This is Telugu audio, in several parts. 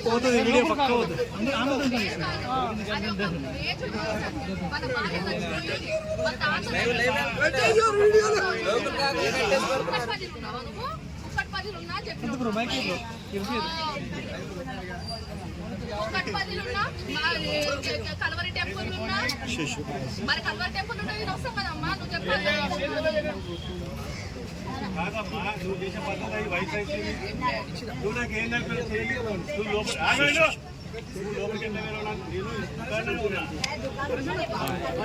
పోతుంది వీడియో పక్క పోతుంది. కల్వరి టెంపుల్ ఉన్నా మరి కల్వరి టెంపుల్ ఉన్నా నేను వస్తాం కదమ్మా నువ్వు చెప్పాలి. నువ్వు చేసే పద్ధతి వయసు అయితే నువ్వు నాకు ఏం నువ్వు లోపలికి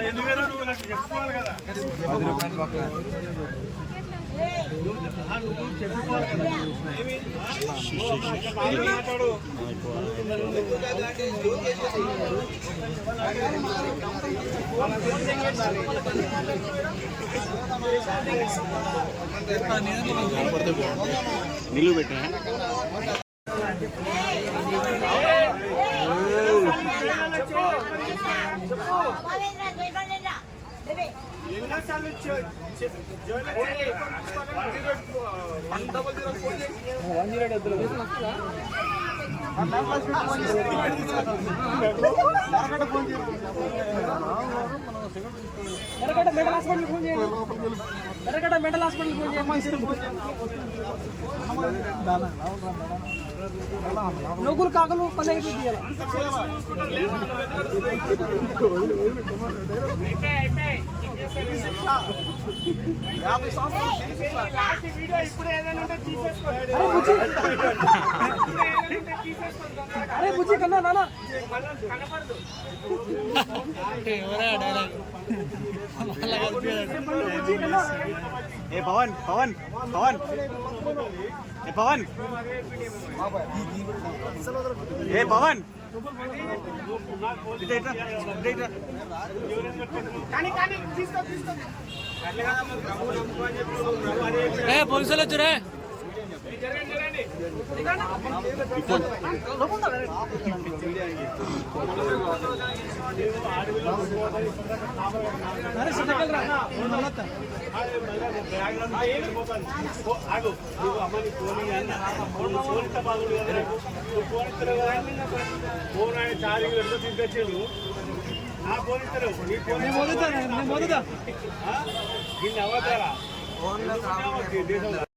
ఎందుకు నువ్వు నాకు చెప్పుకోవాలి కదా. నువ్వు చెప్పుకోవాలి కదా మాట్లాడు. నిలువ పెట్టా మెంటల్ హాస్పిటల్ లోకులు కాకలు పల్లె అరే బుజ్జి కన్నా నానా ఏ పవన్ పవన్ పవన్ ఏ పవన్ ఏ పవన్ పోలీసులు వచ్చురే. ఫోన్ ఆయన ఛార్జింగ్ ఎంత తీసుకొచ్చాడు నా ఫోన్ ఇస్తారు దీన్ని అవతారా